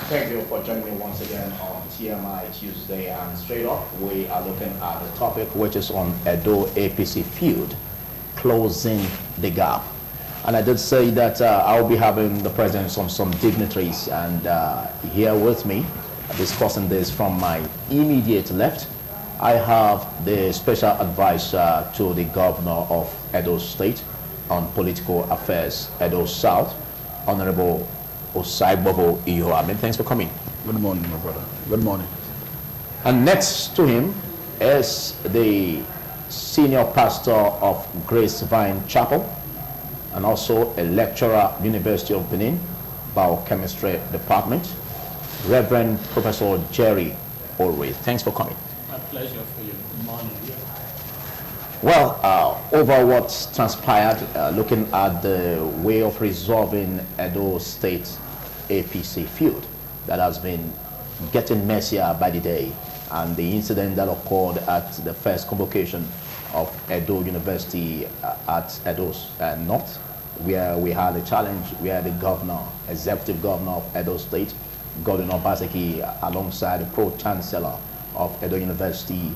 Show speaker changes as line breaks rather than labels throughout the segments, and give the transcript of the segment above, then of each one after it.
Thank you for joining me once again on TMI Tuesday, and straight up we are looking at the topic which is on EDO APC FEUD, closing the gap. And I did say that I'll be having the presence of some dignitaries, and here with me discussing this from my immediate left, I have the special advisor to the governor of Edo State on political affairs, Edo South, Honorable Osaibobo Iyoamin. Thanks for coming.
Good morning, my brother. Good morning.
And next to him is the senior pastor of Grace Vine Chapel and also a lecturer, University of Benin, Biochemistry Department, Reverend Professor Jerry Olwe. Thanks for coming.
My pleasure for you. Good morning.
Well, over what's transpired, looking at the way of resolving Edo State APC feud that has been getting messier by the day, and the incident that occurred at the first convocation of Edo University at Edo North, where we had a challenge where the governor, executive governor of Edo State, Gordon Obaseki, alongside the pro-chancellor of Edo University,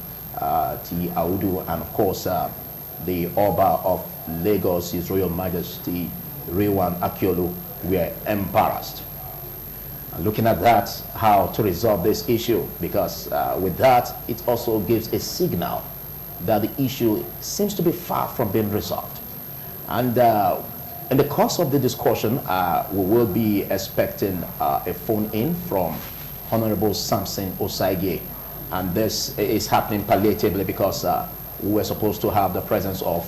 T. Audu, and of course the Oba of Lagos, His Royal Majesty Rewan Akiolu, were embarrassed. And looking at that, how to resolve this issue, because with that, it also gives a signal that the issue seems to be far from being resolved. And in the course of the discussion, we will be expecting a phone in from Honorable Samson Osagie. And this is happening palliatively because we were supposed to have the presence of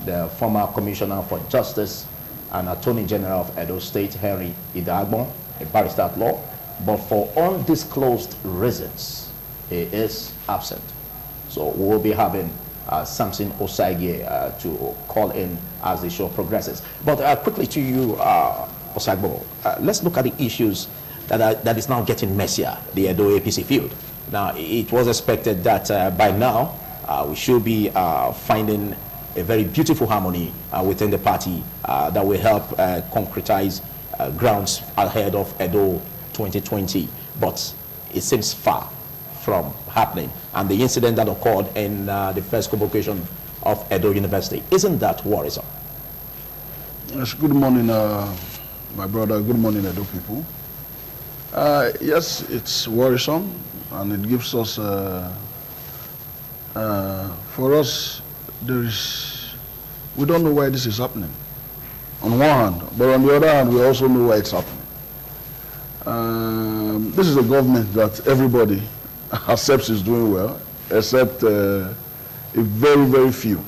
the former Commissioner for Justice and Attorney General of Edo State, Henry Idagbon, a barrister at law, but for undisclosed reasons, he is absent. So we will be having Samson Osagie to call in as the show progresses. But quickly to you, Osagbo, let's look at the issues that is now getting messier, the Edo APC feud. Now, it was expected that by now we should be finding a very beautiful harmony within the party that will help concretize grounds ahead of Edo 2020. But it seems far from happening. And the incident that occurred in the first convocation of Edo University, isn't that worrisome?
Yes, good morning, my brother. Good morning, Edo people. Yes, it's worrisome. And it gives us, for us, we don't know why this is happening, on one hand, but on the other hand, we also know why it's happening. This is a government that everybody accepts is doing well, except a very, very few.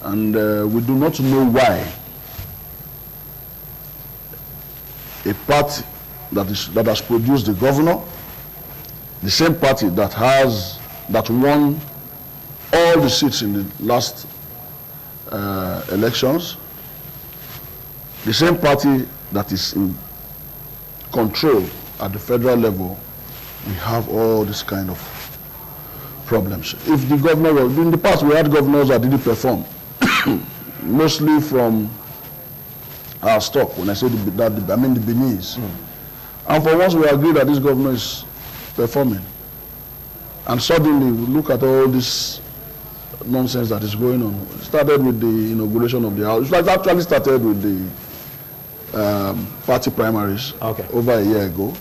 And we do not know why a party that has produced the governor, the same party that won all the seats in the last elections, the same party that is in control at the federal level, we have all this kind of problems. If the governor was, in the past we had governors that didn't perform, mostly from our stock, when I say I mean the Beninese. And for once we agree that this governor is performing, and suddenly we look at all this nonsense that is going on. It started with the inauguration of the house. It actually started with the party primaries over a year ago,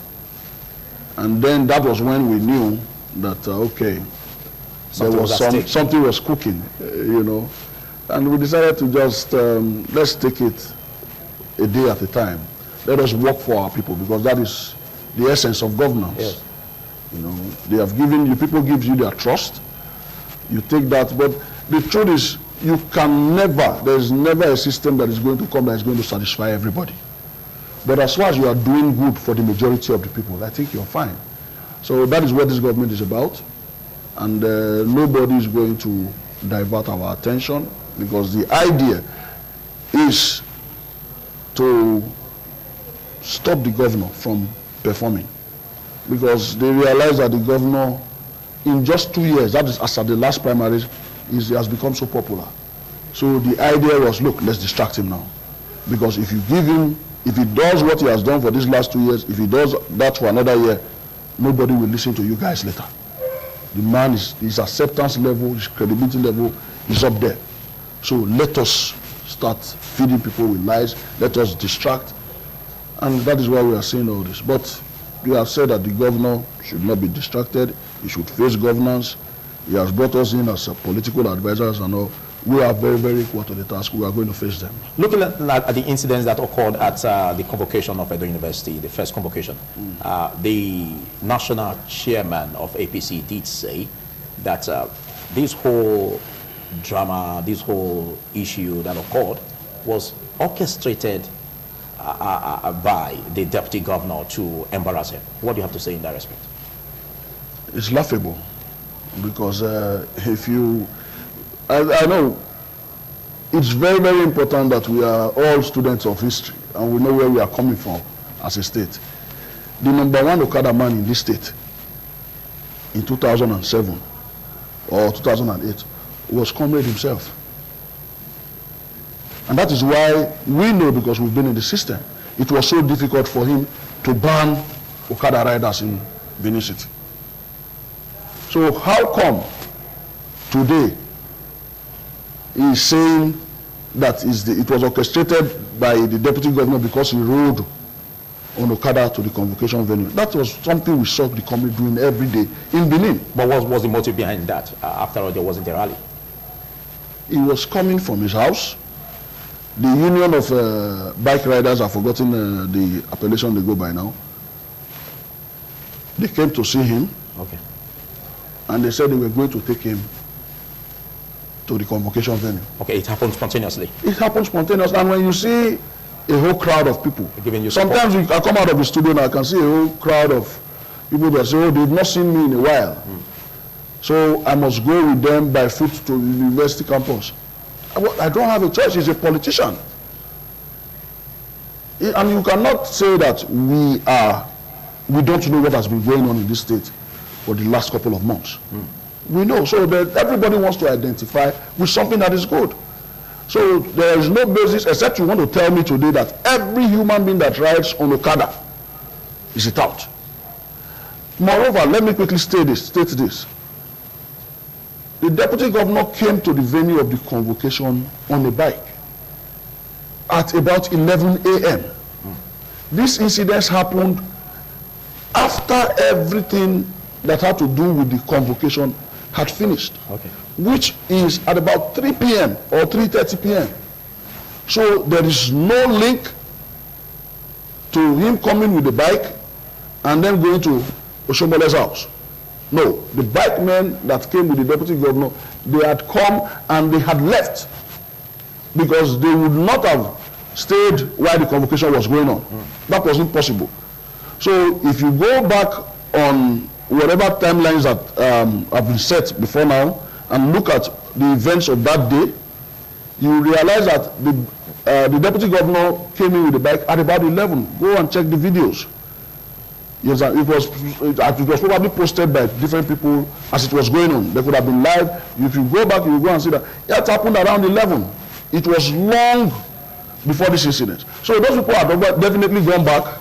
and then that was when we knew that okay, something was cooking, and we decided to just let's take it a day at a time. Let us work for our people, because that is the essence of governance.
Yes.
They have given you, people gives you their trust, you take that, but the truth is, you can never, there is never a system that is going to come that is going to satisfy everybody. But as far as you are doing good for the majority of the people, I think you're fine. So that is what this government is about, and nobody is going to divert our attention, because the idea is to stop the governor from performing. Because they realize that the governor, in just 2 years, that is as at the last primaries, has become so popular. So the idea was, look, let's distract him now. Because if you give him If he does what he has done for these last 2 years, if he does that for another year, nobody will listen to you guys later. The man, his acceptance level, his credibility level is up there. So let us start feeding people with lies. Let us distract. And that is why we are saying all this. But we have said that the governor should not be distracted. He should face governance. He has brought us in as political advisors and all. We are very, very equal to the task. We are going to face them.
Looking at the incidents that occurred at the convocation of Edo University, the first convocation, the national chairman of APC did say that this whole drama, this whole issue that occurred was orchestrated by the deputy governor to embarrass him. What do you have to say in that respect?
It's laughable because if you... I know it's very, very important that we are all students of history and we know where we are coming from as a state. The #1 Okada man in this state in 2007 or 2008 was Comrade himself. And that is why we know, because we've been in the system, it was so difficult for him to ban Okada riders in Benin City. So how come today he is saying that it was orchestrated by the deputy governor because he rode on Okada to the convocation venue? That was something we saw the committee doing every day in Benin.
But what was the motive behind that? After all, there wasn't a rally.
He was coming from his house. The union of bike riders, I've forgotten the appellation they go by now. They came to see him.
Okay.
And they said they were going to take him to the convocation venue.
Okay, it happened spontaneously.
It happened spontaneously. And when you see a whole crowd of people,
giving you
sometimes I come out of the studio and I can see a whole crowd of people that say, oh, they've not seen me in a while. So I must go with them by foot to the university campus. I don't have a choice. He's a politician. And you cannot say that we don't know what has been going on in this state for the last couple of months. We know. So that everybody wants to identify with something that is good. So there is no basis, except you want to tell me today that every human being that rides on Okada is a tout. Moreover, let me quickly state this. The deputy governor came to the venue of the convocation on a bike at about 11 a.m. These incidents happened after everything that had to do with the convocation had finished, which is at about 3 p.m. or 3:30 p.m. So there is no link to him coming with the bike and then going to Oshomole's house. No, the bike men that came with the deputy governor, they had come and they had left because they would not have stayed while the convocation was going on. That was impossible. So if you go back on whatever timelines that have been set before now and look at the events of that day, you realize that the deputy governor came in with the bike at about 11. Go and check the videos. Yes, it was probably posted by different people as it was going on. They could have been live. If you go back, you will go and see that it happened around 11. It was long before this incident. So those people have definitely gone back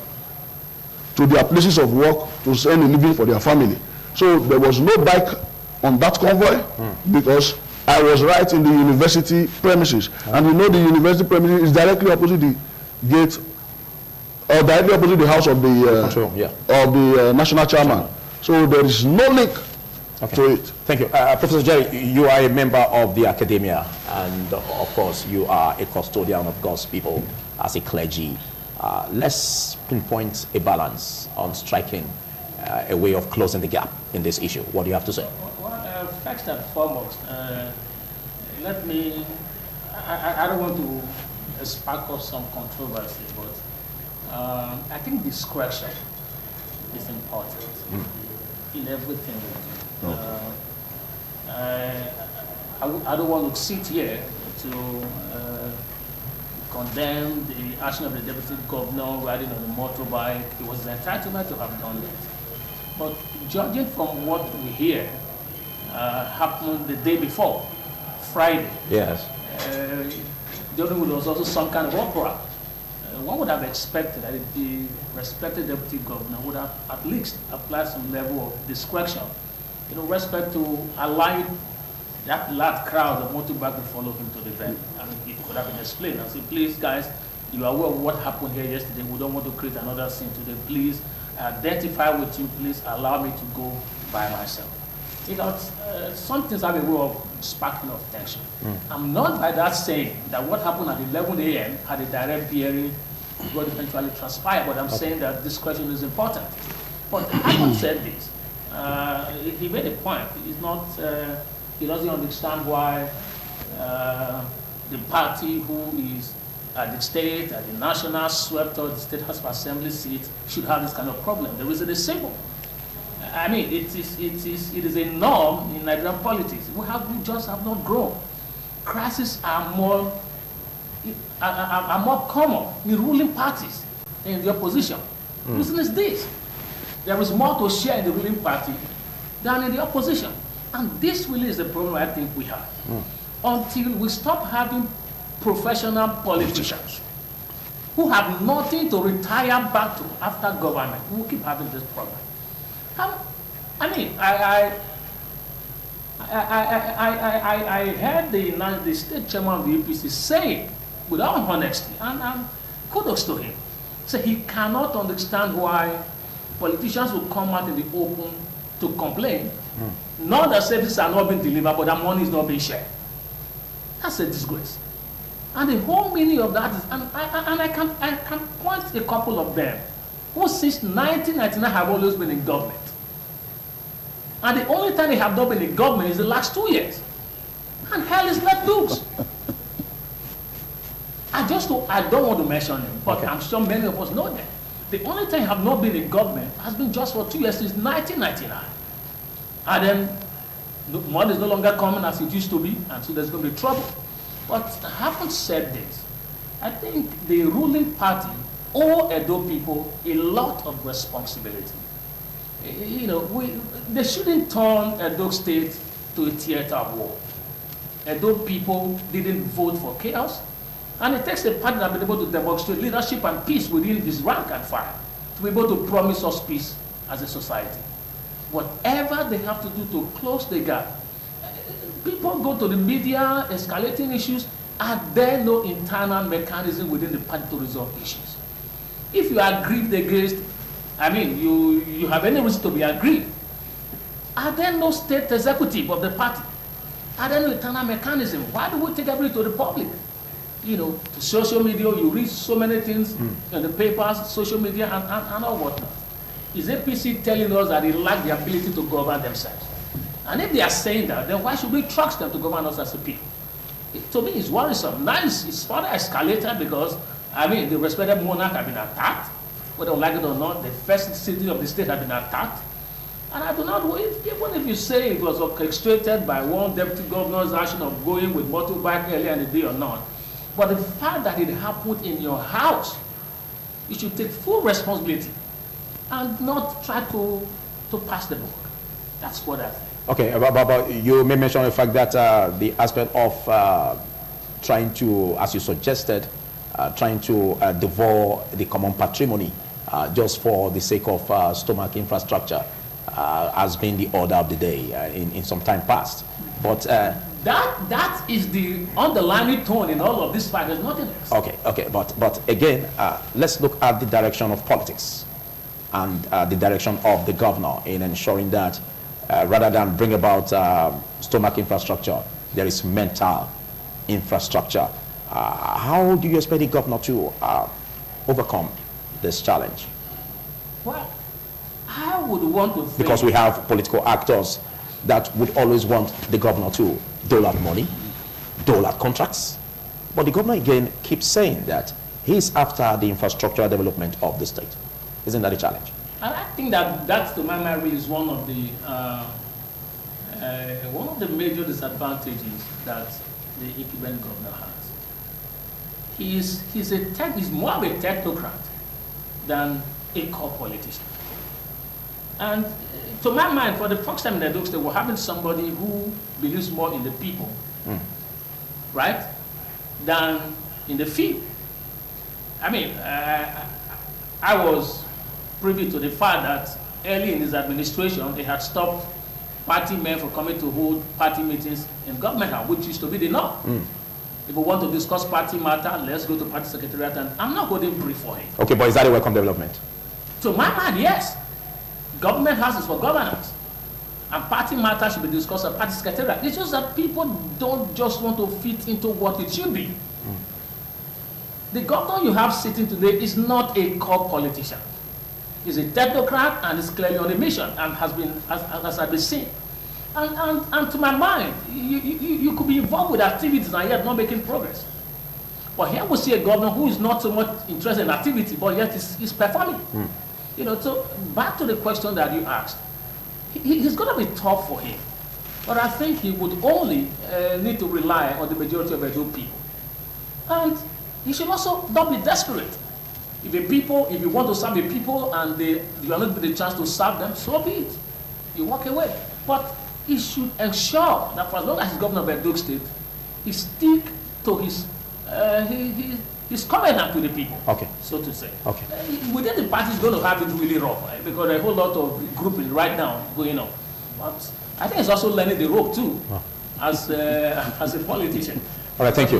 to their places of work to earn a living for their family. So there was no bike on that convoy because I was right in the university premises. And you know the university premises is directly opposite the gate or directly opposite the house of the national chairman. So there is no link to it.
Thank you. Professor Jerry, you are a member of the academia and of course you are a custodian of God's people as a clergy. Let's pinpoint a balance on striking a way of closing the gap in this issue. What do you have to say?
Well, first and foremost, let me, I don't want to spark up some controversy, but I think discretion is important in everything we do. I don't want to sit here to condemn the action of the deputy governor riding on a motorbike. It was his entitlement to have done that. But judging from what we hear happened the day before, Friday.
Yes.
There was also some kind of opera one would have expected that the respected deputy governor would have at least applied some level of discretion, respect to allowing that large crowd of motorbike to follow him to the venue. And it could have been explained and say, please guys, you are aware of what happened here yesterday. We don't want to create another scene today. Please identify with you. Please allow me to go by myself. Some things have a way of sparking of tension. I'm not by that saying that what happened at 11 a.m. had a direct bearing what eventually transpired, but I'm saying that this question is important. But having said this, he made a point. He's not, he doesn't understand why the party who is at the state, at the national, swept or the state House of Assembly seat should have this kind of problem. The reason is simple. I mean, it is a norm in Nigerian politics. We just have not grown. Crises are more common in ruling parties than in the opposition. The reason is this: there is more to share in the ruling party than in the opposition, and this really is the problem I think we have. Until we stop having professional politicians who have nothing to retire back to after government, we will keep having this problem. I mean, I heard the state chairman of the APC say, with all honesty, and kudos to him, say he cannot understand why politicians will come out in the open to complain, not that services are not being delivered, but that money is not being shared. That's a disgrace. And the whole meaning of that is, and I can point a couple of them who since 1999 have always been in government. And the only time they have not been in government is the last 2 years. And hell is let loose. I don't want to mention them, but I'm sure many of us know them. The only time they have not been in government has been just for 2 years since 1999. And then the money is no longer coming as it used to be, and so there's going to be trouble. But having said this, I think the ruling party owe Edo people a lot of responsibility. They shouldn't turn Edo State to a theater of war. Edo people didn't vote for chaos, and it takes a party that will be able to demonstrate leadership and peace within his rank and file to be able to promise us peace as a society. Whatever they have to do to close the gap. People go to the media escalating issues. Are there no internal mechanism within the party to resolve issues? If you are aggrieved against, you have any reason to be aggrieved. Are there no state executive of the party? Are there no internal mechanism? Why do we take everything to the public? To social media, you read so many things in the papers, social media, and all whatnot. Is APC telling us that they lack the ability to govern themselves? And if they are saying that, then why should we trust them to govern us as a people? To me, it's worrisome. Now it's further escalated because, the respected monarch have been attacked, whether we like it or not. The first city of the state have been attacked. And I do not know, even if you say it was orchestrated by one deputy governor's action of going with motorbike earlier in the day or not, but the fact that it happened in your house, you should take full responsibility and not try to pass the buck. That's what I think.
Okay, but you may mention the fact that the aspect of trying to, as you suggested, trying to devour the common patrimony just for the sake of stomach infrastructure has been the order of the day in some time past. But
that is the underlying tone in all of this fight. There's nothing else.
Okay, but again, let's look at the direction of politics and the direction of the governor in ensuring that rather than bring about stomach infrastructure, there is mental infrastructure. How do you expect the governor to overcome this challenge?
Well, I would want to think,
because we have political actors that would always want the governor to dole out money, dole out contracts. But the governor again keeps saying that he's after the infrastructural development of the state. Isn't that a challenge?
And I think that to my mind is one of the major disadvantages that the ITV Benin governor has. He's more of a technocrat than a core politician. And to my mind, for the first time in the Edo State, we're having somebody who believes more in the people, right, than in the field. I mean, I was privy to the fact that early in his administration, they had stopped party men from coming to hold party meetings in government house, which used to be the norm. If we want to discuss party matter, let's go to party secretariat, and I'm not holding brief for him.
Okay, but is that a welcome development?
To my mind, yes. Government house is for governance, and party matters should be discussed at party secretariat. It's just that people don't just want to fit into what it should be. The governor you have sitting today is not a core politician. He's a technocrat and is clearly on a mission and has been, as I've been saying. And to my mind, you could be involved with activities and yet not making progress. But here we see a governor who is not so much interested in activity, but yet is performing. You know, so back to the question that you asked, it's going to be tough for him. But I think he would only need to rely on the majority of Edo people. And he should also not be desperate. If you want to serve the people and you are not given the chance to serve them, so be it. You walk away. But he should ensure that for as long as he's governor of Edo State, he stick to his covenant to the people, so to say. Within the party is going to have it really rough, right? Because there are a whole lot of grouping right now going on. But I think it's also learning the rope too, as a politician.
All right, thank you.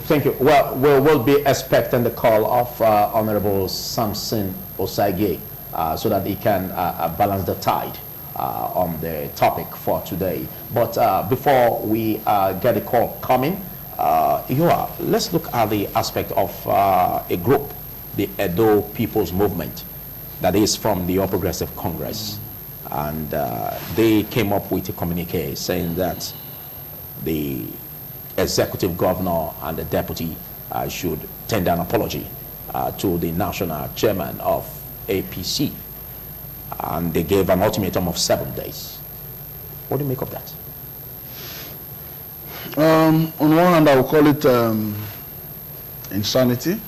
Thank you. Well, we'll be expecting the call of Honorable Samson Osage so that he can balance the tide on the topic for today. But before we get the call coming, let's look at the aspect of a group, the Edo People's Movement, that is from the All Progressive Congress. And they came up with a communique saying that the executive governor and the deputy should tender an apology to the national chairman of APC. And they gave an ultimatum of 7 days. What do you make of that?
On one hand, I would call it insanity.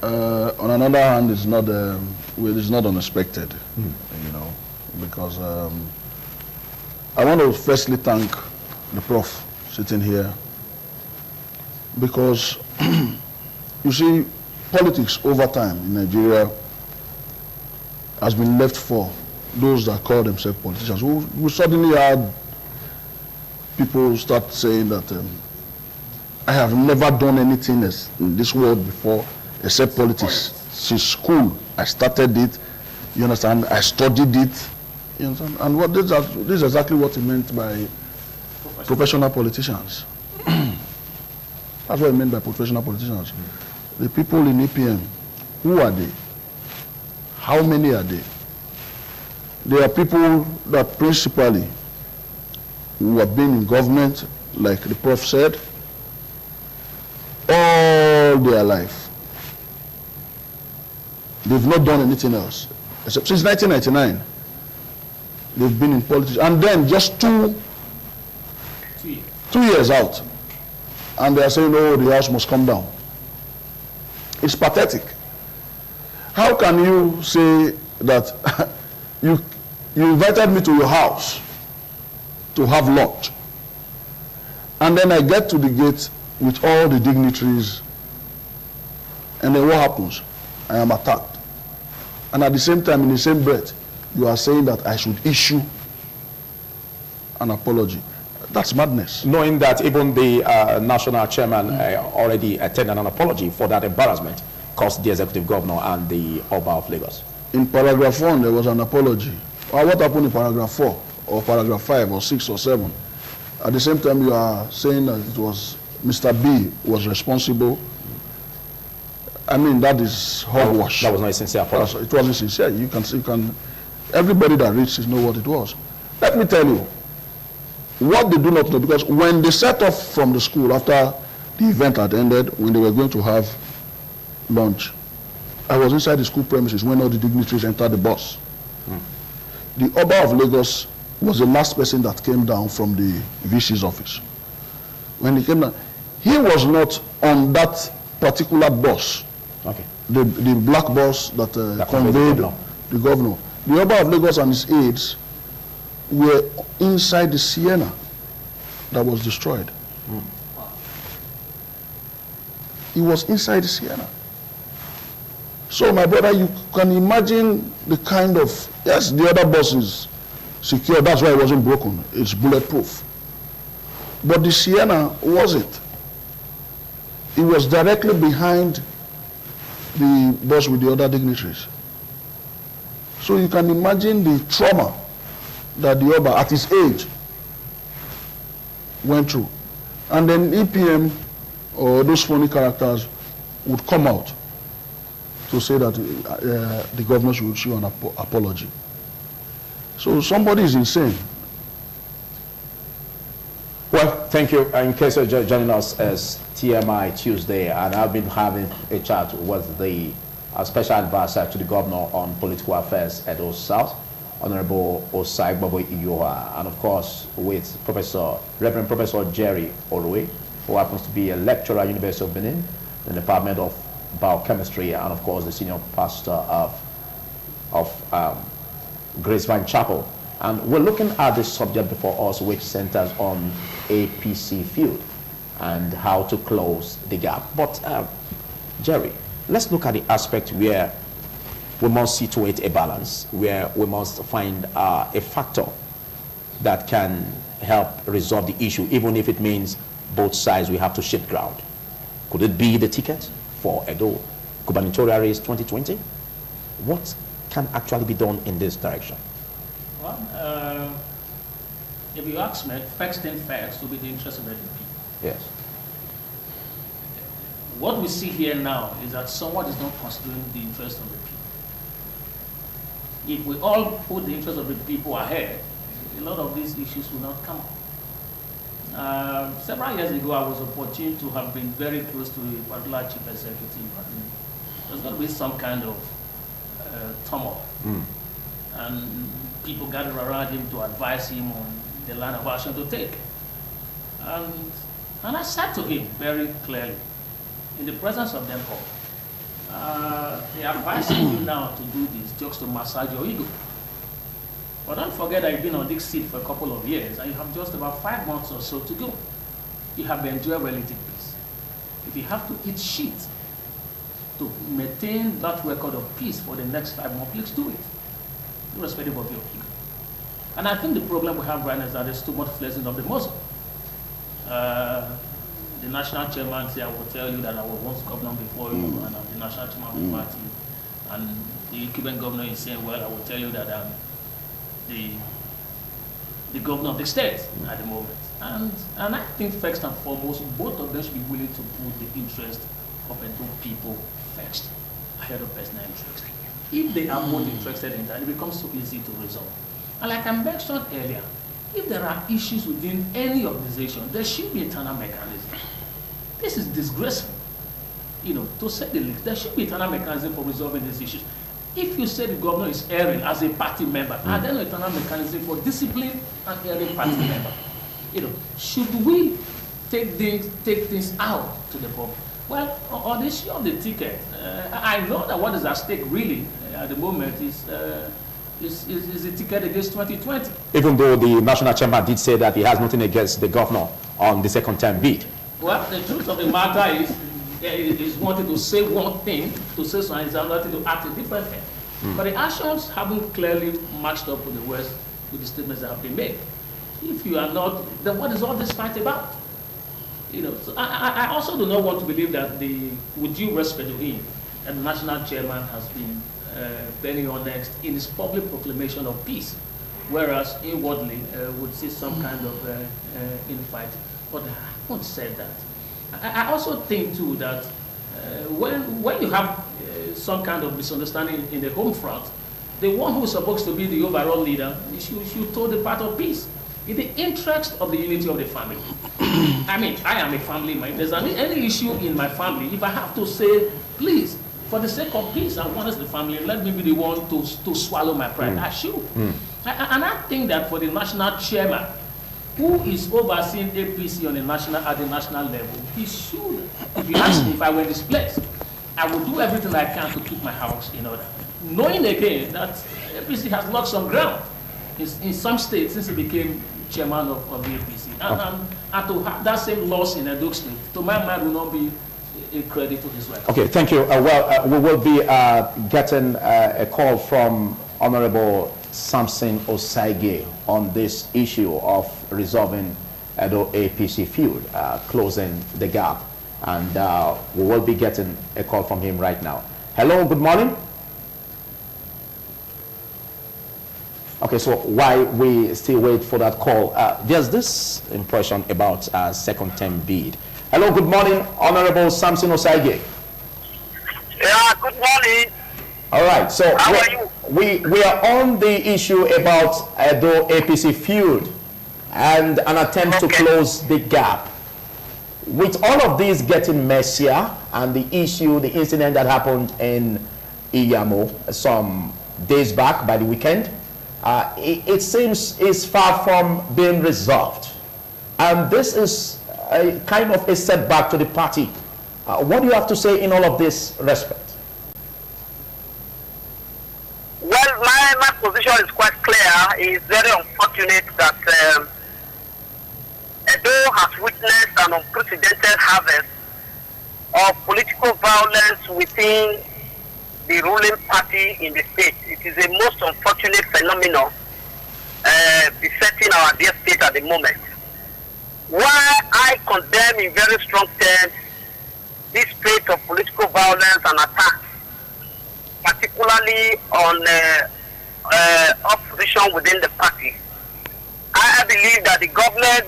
On another hand, it's not unexpected, you know, because I want to firstly thank the prof sitting here, because you see, politics over time in Nigeria has been left for those that call themselves politicians. We suddenly had people start saying that I have never done anything in this world before except politics. Since school, I started it, you understand, I studied it, you understand, and what this is exactly what he meant by professional politicians. That's what I meant by professional politicians. The people in APM, who are they? How many are they? They are people that principally who have been in government, like the prof said, all their life. They've not done anything else. Except since 1999, they've been in politics. And then just two years out, and they are saying, oh, the house must come down. It's pathetic. How can you say that you invited me to your house to have lunch, and then I get to the gate with all the dignitaries, and then what happens? I am attacked. And at the same time, in the same breath, you are saying that I should issue an apology. That's madness.
Knowing that even the national chairman already tendered an apology for that embarrassment caused the executive governor and the Oba of Lagos.
In paragraph 1, there was an apology. Well, what happened in paragraph 4, or paragraph 5, or 6, or 7? At the same time, you are saying that it was Mr. B was responsible. I mean, that is hogwash.
That was not a sincere apology.
It wasn't sincere. You can. Everybody that reads it know what it was. Let me tell you what they do not know, because when they set off from the school after the event had ended, when they were going to have lunch, I was inside the school premises when all the dignitaries entered the bus. The Oba of Lagos was the last person that came down from the VC's office. When he came down, he was not on that particular bus, the black bus that conveyed the governor. The Oba of Lagos and his aides were inside the Sienna that was destroyed. He was inside the Sienna. So my brother, you can imagine the kind of, yes, the other bus is secure, that's why it wasn't broken, it's bulletproof. But the Sienna wasn't. It was directly behind the bus with the other dignitaries. So you can imagine the trauma that the Oba, at his age, went through. And then EPM, or those phony characters, would come out to say that the governor should issue an apology. So somebody is insane.
Well, thank you. In case you're joining us as TMI Tuesday, and I've been having a chat with the special advisor to the governor on political affairs at Edo South, Honorable Osai Bobo Iyoha, and of course with Reverend Professor Jerry Olwe, who happens to be a lecturer at University of Benin in the Department of Biochemistry, and of course the senior pastor of Grace Vine Chapel. And we're looking at the subject before us, which centers on APC FEUD and how to close the gap. But Jerry, let's look at the aspect where we must situate a balance, where we must find a factor that can help resolve the issue, even if it means both sides we have to shift ground. Could it be the ticket for Edo gubernatorial race 2020? What can actually be done in this direction?
Well, if you ask me, first thing first will be the interest of the people.
Yes.
What we see here now is that someone is not considering the interest of the people. If we all put the interest of the people ahead, a lot of these issues will not come up. Several years ago, I was opportune to have been very close to a particular chief executive. There's going to be some kind of turmoil. And people gathered around him to advise him on the line of action to take. And I said to him very clearly, in the presence of them all, they are advising you now to do this just to massage your ego. But don't forget that you've been on this seat for a couple of years and you have just about 5 months or so to go. You have enjoyed relative peace. If you have to eat shit to maintain that record of peace for the next 5 months, please do it, irrespective of your ego. And I think the problem we have right now is that there's too much flexing of the muscle. The national chairman said, I will tell you that I was once governor before you, and I'm the national chairman of the party. And the Cuban governor is saying, well, I will tell you that I'm the governor of the state at the moment. And I think first and foremost, both of them should be willing to put the interest of the people first, ahead of personal interest. If they are more interested in that, it becomes so easy to resolve. And like I mentioned earlier, if there are issues within any organization, there should be internal mechanism. This is disgraceful, to say the least. There should be internal mechanism for resolving these issues. If you say the governor is erring as a party member, are there no internal mechanism for discipline an erring party member? Should we take things out to the public? Well, on the issue of the ticket, I know that what is at stake really at the moment is the ticket against 2020.
Even though the national chairman did say that he has nothing against the governor on the second term bid.
Well, the truth of the matter is wanting to say one thing, to say something, is wanting to act a different thing. But the actions haven't clearly matched up with the words, with the statements that have been made. If you are not, then what is all this fight about? So I also do not want to believe that with due respect to him, the national chairman has been very honest in his public proclamation of peace, whereas inwardly would see some kind of infight. But I haven't said that. I also think too that when you have some kind of misunderstanding in the home front, the one who is supposed to be the overall leader should toe the path of peace in the interest of the unity of the family. I mean, I am a family man. If there's any issue in my family, if I have to say, please, for the sake of peace and oneness of the family, let me be the one to swallow my pride. I should. And I think that for the national chairman, who is overseeing APC at the national level, he should. If you ask me if I were in this place, I would do everything I can to keep my house in order. Knowing again that APC has lost some ground in some states since he became chairman of the APC. And to have that same loss in Edo State, to my mind, will not be credit to his work.
Okay, thank you. We will be getting a call from Honorable Samson Osaige on this issue of resolving EDO APC feud, closing the gap. And we will be getting a call from him right now. Hello, good morning. Okay, so while we still wait for that call, there's this impression about second term bid. Hello, good morning, Honorable Samson Osaige.
Yeah, good morning.
All right, so
how are you?
We are on the issue about EDO APC feud and an attempt to close the gap. With all of this getting messier and the issue, the incident that happened in Iyamo some days back by the weekend, it seems is far from being resolved. And this is a kind of a setback to the party. What do you have to say in all of this respect?
Well, my position is quite clear. It's very unfortunate that Edo has witnessed an unprecedented harvest of political violence within the ruling party in the state. It is a most unfortunate phenomenon besetting our dear state at the moment. While I condemn in very strong terms this trait of political violence and attacks, particularly on opposition within the party, I believe that the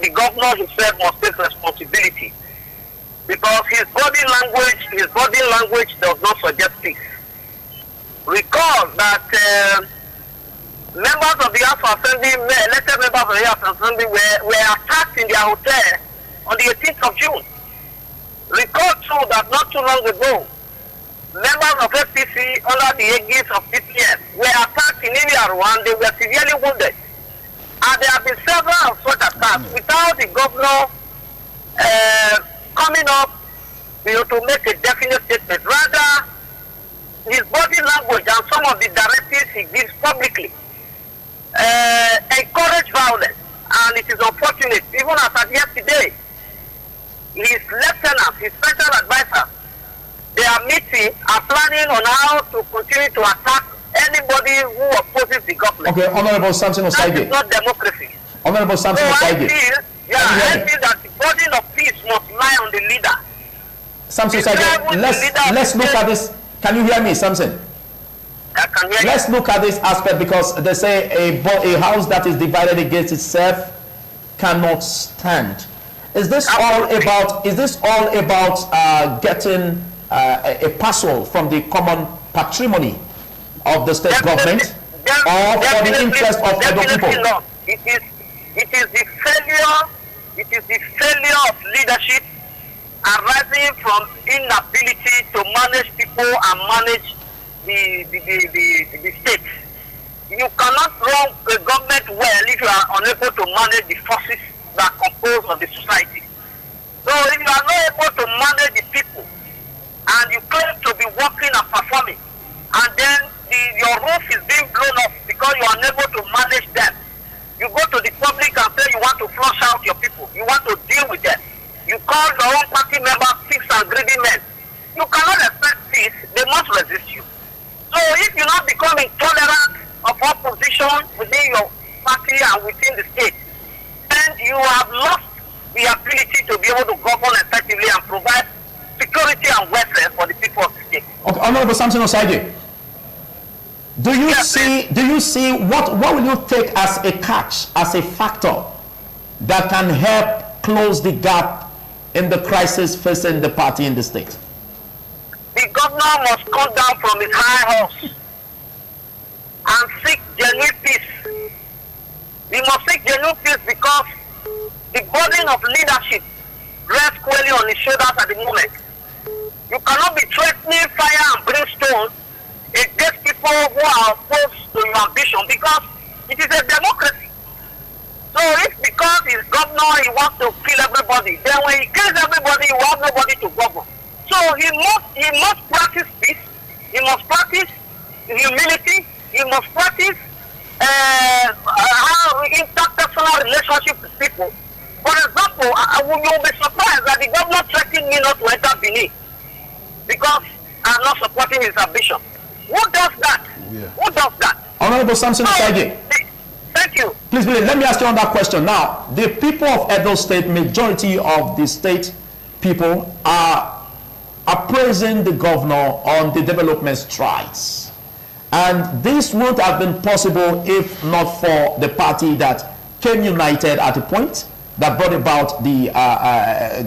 governor himself must take responsibility, because his body language does not suggest peace. Recall that members of the House of Assembly, elected members of the House of Assembly were attacked in their hotel on the 18th of June. Recall too that not too long ago, members of FPC under the aegis of PPF were attacked in Iliaru and they were severely wounded. And there have been several of such attacks without the governor coming up to make a definite statement. Rather, his body language and some of the directives he gives publicly encourage violence. And it is unfortunate, even as of yesterday, his lieutenants, his special advisors, they are meeting and planning on how to continue to attack anybody who opposes the government.
Okay, Honorable Samson Osaige.
That is not democracy.
Honorable Samson Osaige.
I feel that the burden of peace must lie on the leader.
Samson Osaige, let's look at this. Can you hear me, Samson?
I can hear you.
Let's look at this aspect, because they say a house that is divided against itself cannot stand. Is this all about? Is this all about getting a parcel from the common patrimony of the state government, or for the interest of other people?
Not. It is the failure. It is the failure of leadership arising from inability to manage people and manage the state. You cannot run a government well if you are unable to manage the forces that compose of the society. So if you are not able to manage the people, and you claim to be working and performing, and then your roof is being blown off because you are unable to manage them, you go to the public and say you want to flush out your people, you want to deal with them. You call your own party members thieves and greedy men. You cannot expect peace, they must resist you. So if you not become intolerant of opposition within your party and within the state, then you have lost the ability to be able to govern effectively and provide security and welfare for the people of the state.
Okay, Honorable Samson Osaige, do you see what will you take as a catch, as a factor that can help close the gap in the crisis facing the party in the state?
The governor must come down from his high horse and seek genuine peace. He must seek genuine peace because the burden of leadership rests squarely on his shoulders at the moment. You cannot be threatening fire and brimstone against people who are opposed to your ambition, because it is a democracy. So if because he's governor he wants to kill everybody, then when he kills everybody he will have nobody to govern. So he must practice peace, he must practice humility, he must practice interpersonal relationship with people. For example, you will be surprised that the governor threatened me not to enter Benin. supporting his ambition. Who does that?
Yeah.
Who does that?
Honorable Samson Osage.
Thank you.
Please, let me ask you on that question. Now, the people of Edo State, majority of the state people are praising the governor on the development strides. And this wouldn't have been possible if not for the party that came united at a point that brought about the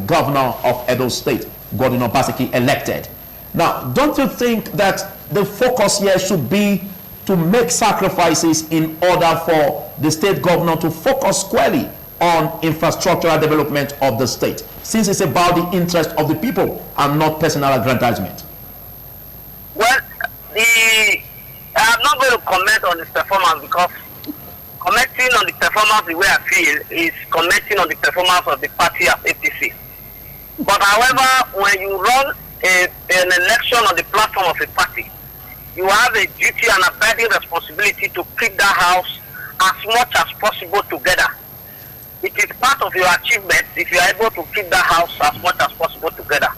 governor of Edo State, Godwin Obaseki, elected. Now, don't you think that the focus here should be to make sacrifices in order for the state governor to focus squarely on infrastructural development of the state, since it's about the interest of the people and not personal aggrandizement?
Well, I'm not going to comment on his performance, because commenting on the performance the way I feel is commenting on the performance of the party as APC. But however, when you run an election on the platform of a party, you have a duty and a burden responsibility to keep that house as much as possible together. It is part of your achievement if you are able to keep that house as much as possible together.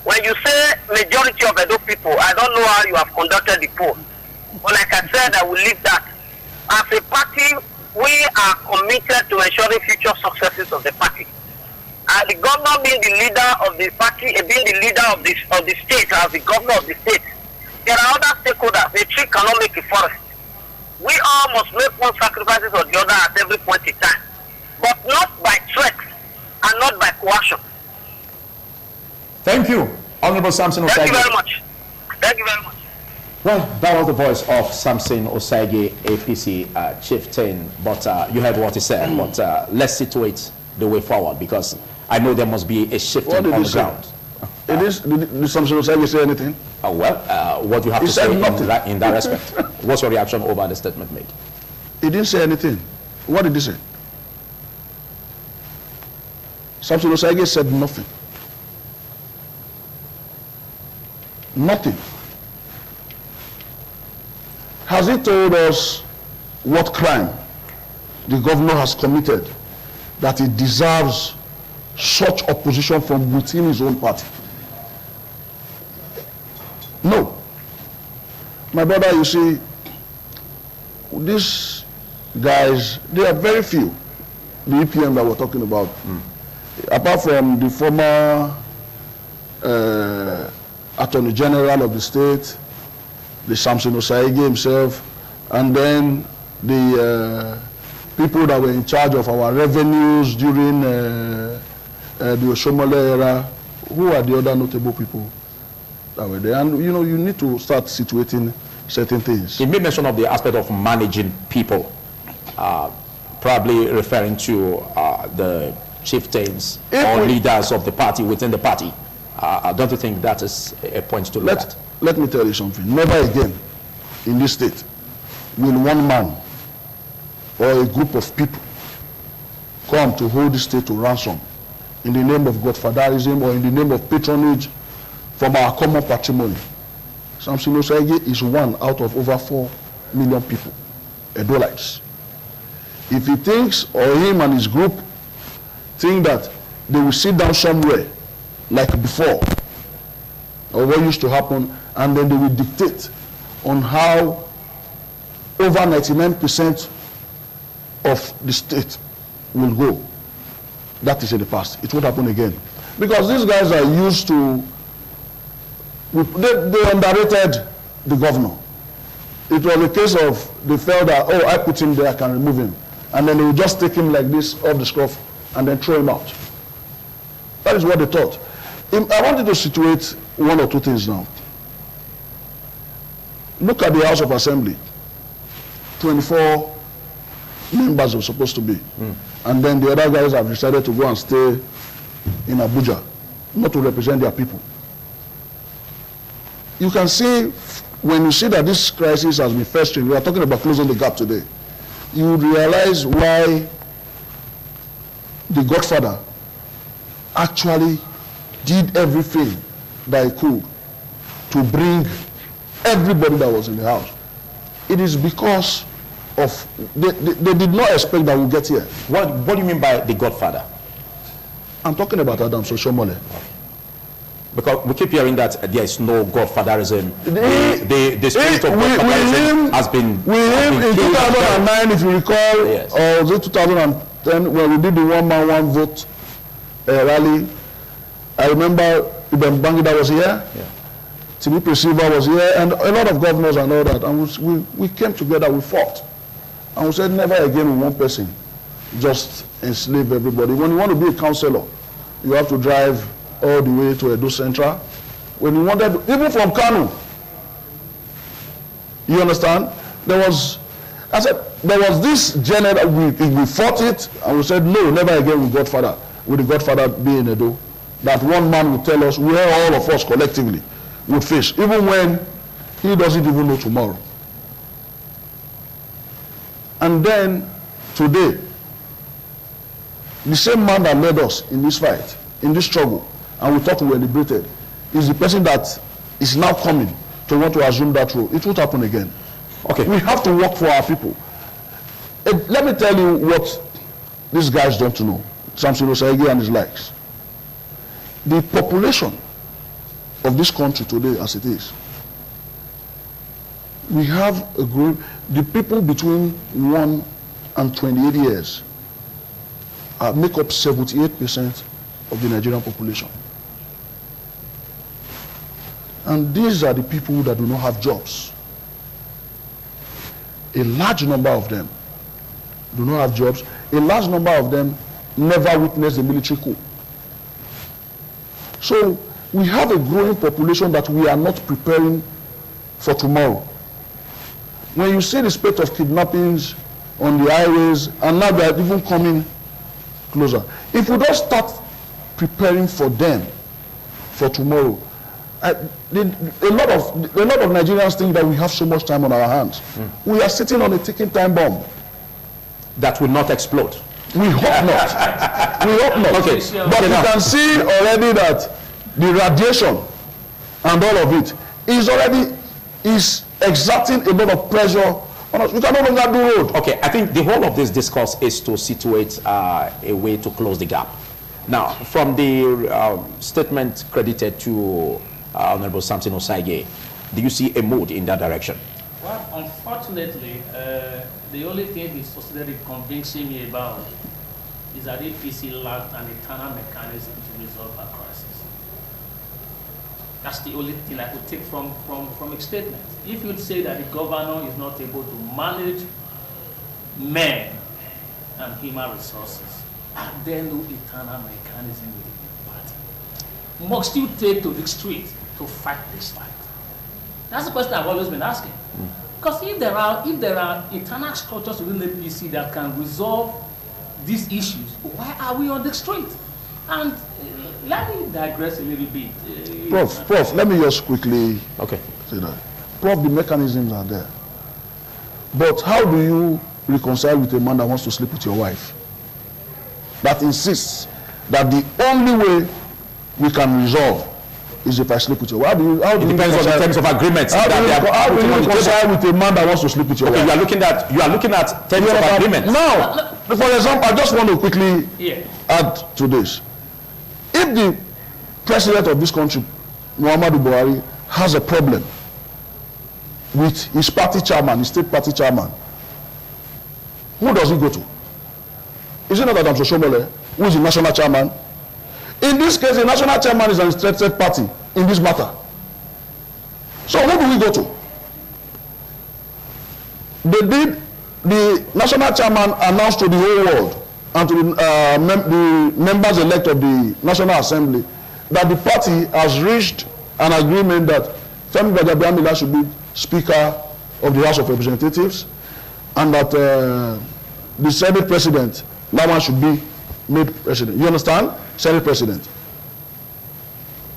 When you say majority of Edo people, I don't know how you have conducted the poll. But like I said, I will leave that. As a party, we are committed to ensuring future successes of the party. And the governor being the leader of the party, being the leader of the state, as the governor of the state, there are other stakeholders. A tree cannot make a forest. We all must make one sacrifices or the other at every point in time, but not by threat and not by coercion.
Thank you, Honorable Samson Osage.
Thank you very much. Thank you very much.
Well, that was the voice of Samson Osage, APC chieftain, but you heard what he said. But let's situate the way forward, because I know there must be a shifting on the ground.
Did Samson Osage say anything?
What do you have to say in that respect? What's your reaction over the statement made?
He didn't say anything. What did he say? Samson Osage said nothing. Nothing. Has he told us what crime the governor has committed that he deserves such opposition from within his own party? No. My brother, you see, these guys, they are very few, the EPM that we're talking about. Apart from the former Attorney General of the state, the Samson Osage himself, and then the people that were in charge of our revenues during the Oshomole era. Who are the other notable people that were there? And you know, you need to start situating certain things.
He made mention of the aspect of managing people, probably referring to the chieftains or leaders of the party within the party. Don't you think that is a point to look at?
Let me tell you something. Never again in this state will one man or a group of people come to hold the state to ransom in the name of godfatherism or in the name of patronage from our common patrimony. Samson Osage is one out of over 4 million people, Edolites. If he thinks, or him and his group think that they will sit down somewhere like before, or what used to happen, and then they will dictate on how over 99% of the state will go, that is in the past. It won't happen again. Because these guys are used to, they underrated the governor. It was a case of, they felt that, oh, I put him there, I can remove him. And then they would just take him like this off the scruff and then throw him out. That is what they thought. I wanted to situate one or two things now. Look at the House of Assembly. 24 members were supposed to be. And then the other guys have decided to go and stay in Abuja, not to represent their people. You can see, when you see that this crisis has been festering, we are talking about closing the gap today, you would realize why the Godfather actually did everything that he could to bring everybody that was in the house. It is because of, they did not expect that we'll get here.
What do you mean by the Godfather?
I'm talking about Adams Oshomole.
Because we keep hearing that there is no godfatherism. The spirit of godfatherism has been.
We him in 2009, if you recall, yes. Or was it 2010, when we did the one man, one vote rally. I remember Ibn Bangida was here, yeah. TMI Presiva was here, and a lot of governors and all that. And we came together, we fought. And we said, never again with one person, just enslave everybody. When you want to be a councillor, you have to drive all the way to Edo Central. When you wanted, even from Kano, you understand? There was this general, we fought it, and we said, no, never again with Godfather, with the Godfather being Edo. That one man would tell us where all of us collectively would face, even when he doesn't even know tomorrow. And then, today, the same man that led us in this fight, in this struggle, and we thought we were liberated, is the person that is now coming to want to assume that role. It won't happen again. Okay. We have to work for our people. Let me tell you what these guys don't know, Samson Osaigi and his likes. The population of this country today, as it is, we have a group, the people between 1 and 28 years make up 78% of the Nigerian population. And these are the people that do not have jobs. A large number of them do not have jobs. A large number of them never witnessed a military coup. So we have a growing population that we are not preparing for tomorrow. When you see the spate of kidnappings on the highways, and now they are even coming closer. If we don't start preparing for them for tomorrow, a lot of Nigerians think that we have so much time on our hands. We are sitting on a ticking time bomb
that will not explode.
We hope not. We hope not. Okay. But you can see already that the radiation and all of it is exerting a lot of pressure on us. We can no longer do road.
Okay, I think the whole of this discourse is to situate a way to close the gap. Now, from the statement credited to Honorable Samson Osaigi, do you see a mood in that direction?
Well, unfortunately, the only thing he succeeded in convincing me about is that APC lacked an internal mechanism to resolve our crisis. That's the only thing I could take from a statement. If you'd say that the governor is not able to manage men and human resources, and then no internal mechanism within the party, must you take to the street to fight this fight? That's the question I've always been asking. Because if there are internal structures within the APC that can resolve these issues, why are we on the street? And let me digress a little bit.
Prof, let me just quickly say that. Prof, the mechanisms are there. But how do you reconcile with a man that wants to sleep with your wife? That insists that the only way we can resolve is if I sleep with your wife. It
depends on the terms of agreements.
How do you reconcile with a man that wants to sleep with your wife?
You are looking at terms of agreements.
Now, for example, I just want to quickly add to this. If the president of this country, Muhammadu Buhari, has a problem with his party chairman, his state party chairman, who does he go to? Is it not Adam Soshomole, who is the national chairman? In this case, the national chairman is an interested party in this matter. So who do we go to? The national chairman announced to the whole world and to the members elect of the National Assembly that the party has reached an agreement that Femi Gbajabiamila should be Speaker of the House of Representatives, and that the Senate President, Lawan, should be made President. You understand? Senate President.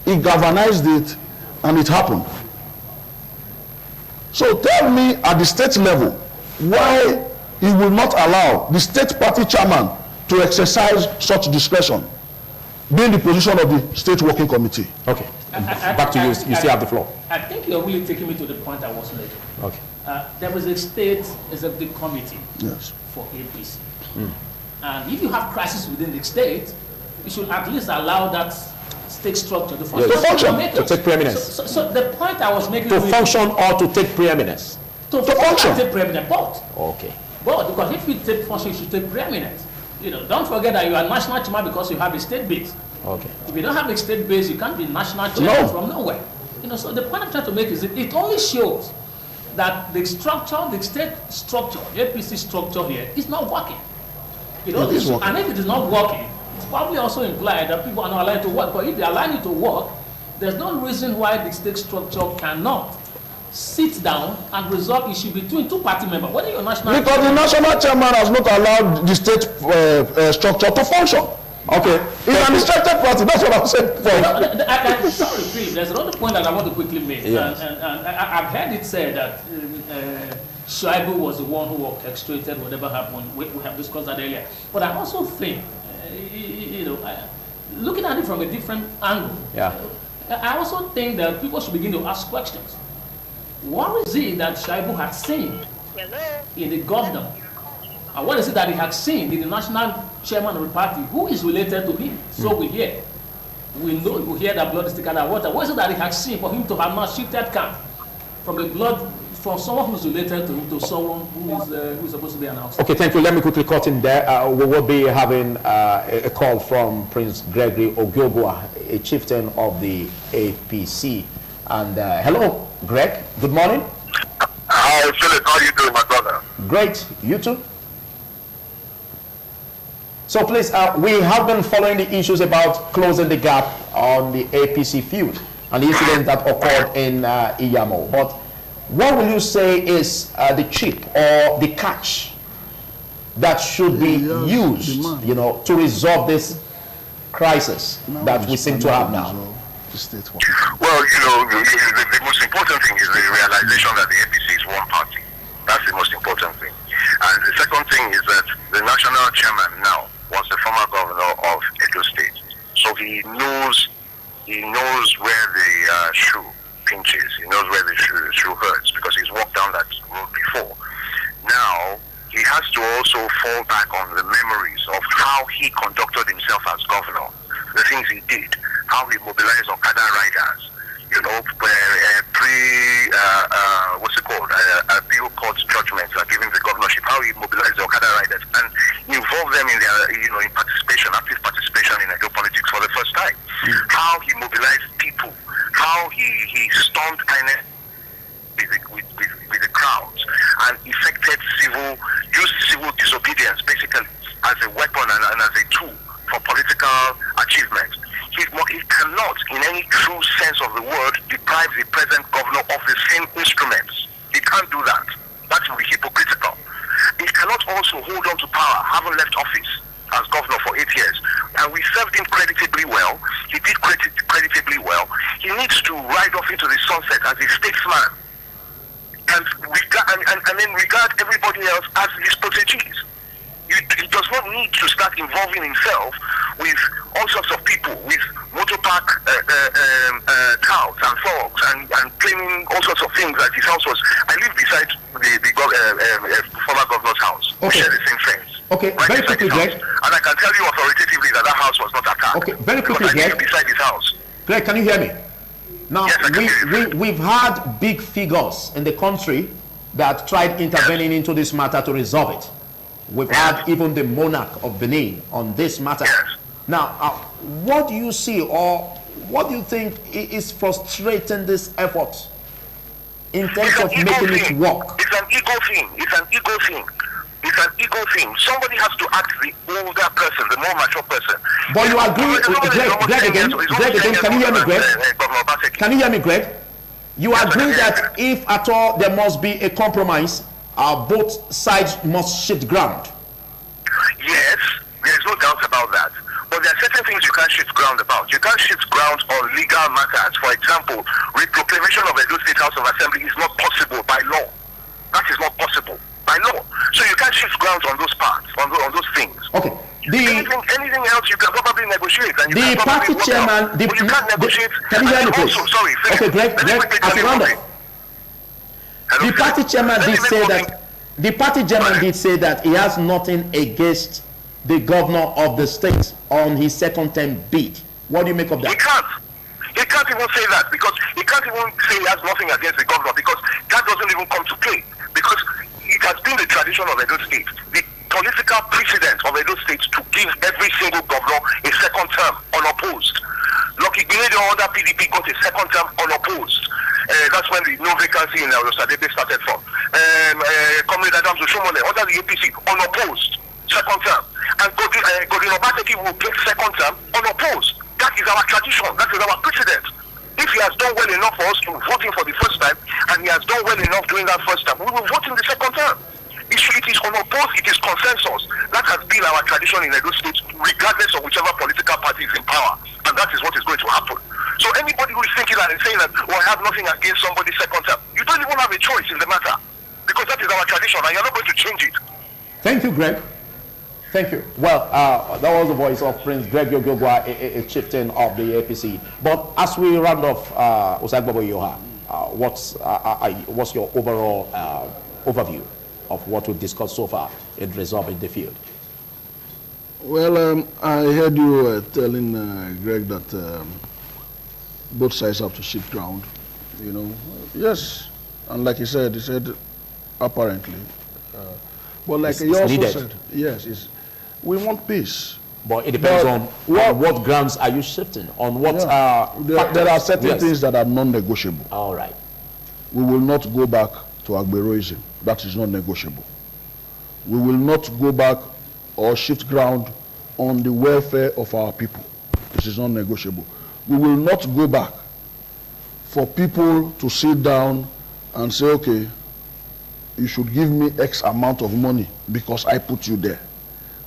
He galvanized it, and it happened. So tell me at the state level why he will not allow the state party chairman to exercise such discretion, being the position of the state working committee.
Okay. Back to you. You still have the floor.
I think you're really taking me to the point I was making.
Okay.
There was a state executive committee for APC. And if you have crisis within the state, you should at least allow that state structure. The
Yes.
function
To function,
make
to
it.
take preeminence.
So the point I was making
To
with-
function or to take preeminence?
to
function.
take preeminence, both.
Okay.
Both, because if you take function, you should take preeminence. You know, don't forget that you are national chairman because you have a state base.
Okay.
If you don't have a state base, you can't be national chairman
No.
from nowhere. You know, so the point I'm trying to make is it only shows that the structure, the state structure, the APC structure here is not working. You know,
It is working.
and if it is not working, it's probably also implied that people are not allowed to work. But if they allow it to work, there's no reason why the state structure cannot sit down and resolve issue between two party members. Whether you're national,
Because the national chairman has not allowed the state structure to function. Okay. It's an distracted party. That's what I'm saying.
Sorry, Phil, there's another point that I want to quickly make.
Yes.
And I've heard it said that Shaibu was the one who orchestrated whatever happened. We have discussed that earlier. But I also think, looking at it from a different angle,
Yeah.
I also think that people should begin to ask questions. What is it that Shaibu had seen in the governor? And what is it that he had seen in the national chairman of the party who is related to him? So we hear. We know, we hear that blood is thicker than water. What is it that he had seen for him to have not shifted camp from the blood, from someone who's related to him to someone who's supposed to be announced?
Okay, thank you. Let me quickly cut in there. We will be having a call from Prince Gregory Ogiogwa, a chieftain of the APC. And hello, Greg. Good morning.
Hi, Philip. How are you doing, my brother?
Great. You too? So please, we have been following the issues about closing the gap on the APC feud and the incident that occurred in Iyamo. But what will you say is the chip or the catch that should be used, to resolve this crisis that we seem to have now?
Well, the most important thing is the realization that the APC is one party. That's the most important thing. And the second thing is that the national chairman now was the former governor of Edo State. So he knows where the shoe pinches. He knows where the shoe hurts because he's walked down that road before. Now, he has to also fall back on the memories of how he conducted himself as governor, the things he did, how he mobilized Okada riders, appeal court judgments are giving the governorship, how he mobilized the Okada riders and involved them in their, in participation, active participation in Edo politics for the first time. How he mobilized people, how he stormed INEC with the crowds and used civil disobedience basically as a weapon and as a tool for political achievement. He cannot, in any true sense of the word, deprive the present governor of the same instruments. He can't do that. That would be hypocritical. He cannot also hold on to power, having left office as governor for 8 years. And we served him creditably well. He did creditably well. He needs to ride off into the sunset as a statesman and then regard everybody else as his proteges. He does not need to start involving himself with all sorts of people, with motor park touts and thugs and claiming all sorts of things that his house was. I live beside the former governor's house.
Okay.
We share the same fence.
Okay,
right
very
beside
quickly,
his
Greg.
house. And I can tell you authoritatively that house was not attacked.
Okay, very quickly,
because I
Greg.
live beside his house.
Greg, can you hear me? Now,
Yes, I can hear you.
we've had big figures in the country that tried intervening into this matter to resolve it. We've had even the monarch of Benin on this matter.
Yes.
Now, what do you see or what do you think is frustrating this effort in terms of making it work?
It's an ego thing. It's an ego thing. It's an ego thing. Somebody has to act the older person, the more mature person.
But you agree, Greg again, can you hear me, Greg? Can you hear me, Greg? You agree that if at all there must be a compromise, both sides must shift ground?
Yes, there's no doubt about that. But there are certain things you can't shift ground about. You can't shift ground on legal matters. For example, reproclamation of Edo State House of Assembly is not possible by law. That is not possible by law. So you can't shift ground on those parts, on those things.
Okay.
Anything else you can probably negotiate. And you
the
can
party chairman,
but you can't negotiate.
Can you hear me, please?
Also, sorry,
okay, Greg, as a roundup. The party chairman did say that. The party chairman did say that he has nothing against the governor of the state on his second term bid. What do you make of that?
He can't. He can't even say that, because he can't even say he has nothing against the governor, because that doesn't even come to play. Because it has been the tradition of Edo State, the political precedent of Edo State, to give every single governor a second term unopposed. Lucky Gbenedo under PDP got a second term unopposed. That's when the no vacancy in Osadebe started from. Comrade Adams Oshomole under the APC unopposed, second term. And Godwin Obaseki will get second term unopposed. That is our tradition. That is our precedent. If he has done well enough for us to vote him for the first time, and he has done well enough during that first time, we will vote him the second term. It is unopposed, it is consensus. That has been our tradition in Edo State, regardless of whichever political party is in power. And that is what is going to happen. So anybody who is thinking that and saying that, oh, I have nothing against somebody's second term, you don't even have a choice in the matter. Because that is our tradition, and you're not going to change it.
Thank you, Greg. Thank you. Well, that was the voice of Prince Greg Yogogwa, a chieftain of the APC. But as we round off, Osagbabo Yoha, what's your overall overview of what we've discussed so far in resolving the feud?
Well, I heard you telling Greg that both sides have to shift ground. You know, yes, and like he said apparently. But like he also said, yes, we want peace.
But it depends on what grounds are you shifting? On what
there are certain things that are non-negotiable.
All right.
We will not go back to Agberoism. That is not negotiable. We will not go back or shift ground on the welfare of our people. This is not negotiable. We will not go back for people to sit down and say, okay, you should give me X amount of money because I put you there,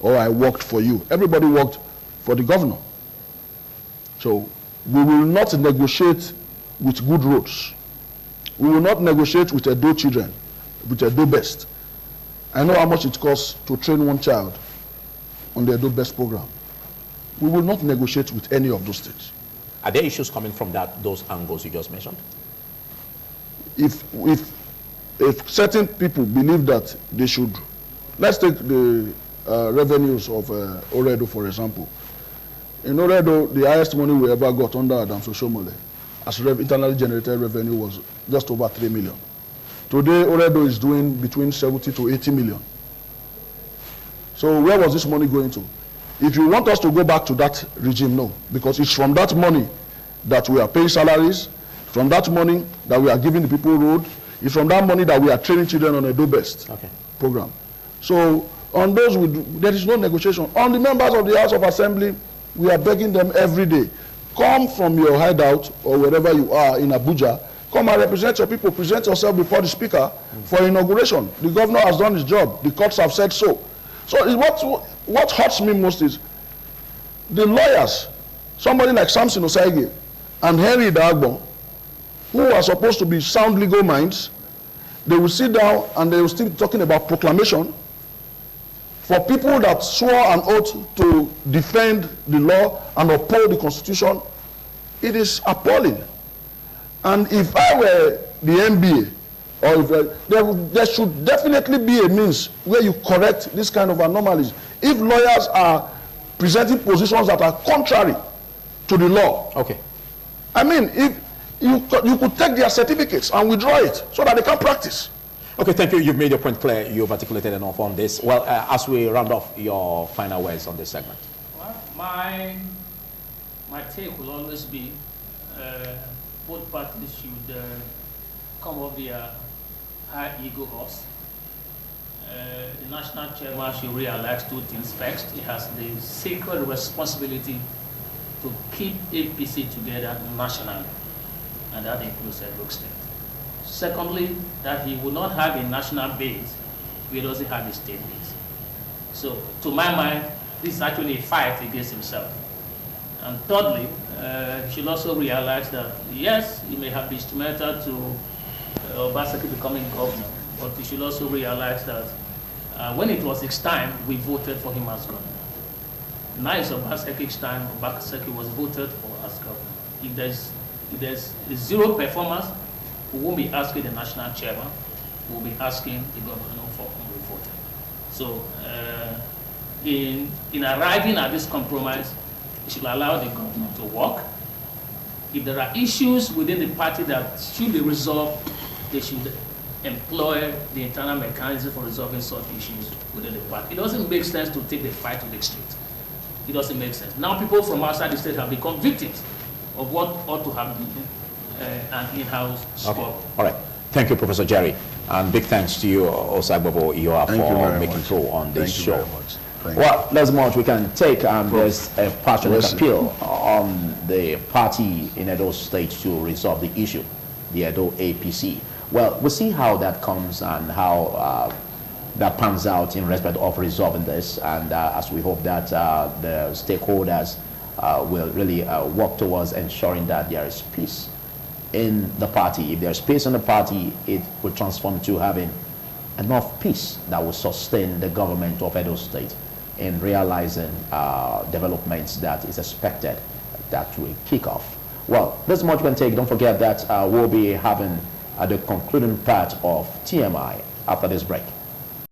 or I worked for you. Everybody worked for the governor. So we will not negotiate with good roads. We will not negotiate with Edo children, with Edo Best. I know how much it costs to train one child on the Edo Best program. We will not negotiate with any of those things.
Are there issues coming from those angles you just mentioned?
If certain people believe that they should, let's take the revenues of Oredo, for example. In Oredo, the highest money we ever got under Adams Oshomole as internally generated revenue was just over 3 million. Today, Oredo is doing between 70 to 80 million. So where was this money going to? If you want us to go back to that regime, no. Because it's from that money that we are paying salaries, from that money that we are giving the people road, it's from that money that we are training children on a Edo Best program. So on those, there is no negotiation. On the members of the House of Assembly, we are begging them every day. Come from your hideout or wherever you are in Abuja, come and represent your people, present yourself before the speaker for inauguration. The governor has done his job. The courts have said so. So what hurts me most is the lawyers, somebody like Samson Osaige and Henry Dagbo, who are supposed to be sound legal minds, they will sit down and they will still be talking about proclamation for people that swore an oath to defend the law and uphold the Constitution. It is appalling. And if I were the MBA, or there should definitely be a means where you correct this kind of anomalies. If lawyers are presenting positions that are contrary to the law, I mean, if you could take their certificates and withdraw it so that they can practice.
Okay, thank you. You've made your point clear. You've articulated enough on this. Well, as we round off, your final words on this segment.
Well, my take will always be both parties should come off their high ego horse. The national chairman should realize two things. First, he has the sacred responsibility to keep APC together nationally, and that includes Edo State. Secondly, that he will not have a national base if he doesn't have a state base. So, to my mind, this is actually a fight against himself. And thirdly, he should also realize that, yes, he may have been instrumental to Obaseki becoming governor, but he should also realize that when it was his time, we voted for him as governor. Now it's Obaseki's time, Obaseki was voted for as governor. If there's zero performance, we won't be asking the national chairman, we will be asking the governor for whom we voted. So in arriving at this compromise, should allow the governor to work. If there are issues within the party that should be resolved, they should employ the internal mechanism for resolving such issues within the party. It doesn't make sense to take the fight to the street. It doesn't make sense. Now people from outside the state have become victims of what ought to have been an in-house squad.
Okay. All right. Thank you, Professor Jerry. And big thanks to you, Osagbobo Iyoa, for making through on this show. Well, let's move. We can take there's a passionate appeal on the party in Edo State to resolve the issue, the Edo APC. Well, we'll see how that comes and how that pans out in respect of resolving this, and as we hope that the stakeholders will really work towards ensuring that there is peace in the party. If there's peace in the party, it will transform to having enough peace that will sustain the government of Edo State in realizing developments that is expected that will kick off. Well, this much we can take. Don't forget that we'll be having the concluding part of TMI after this break.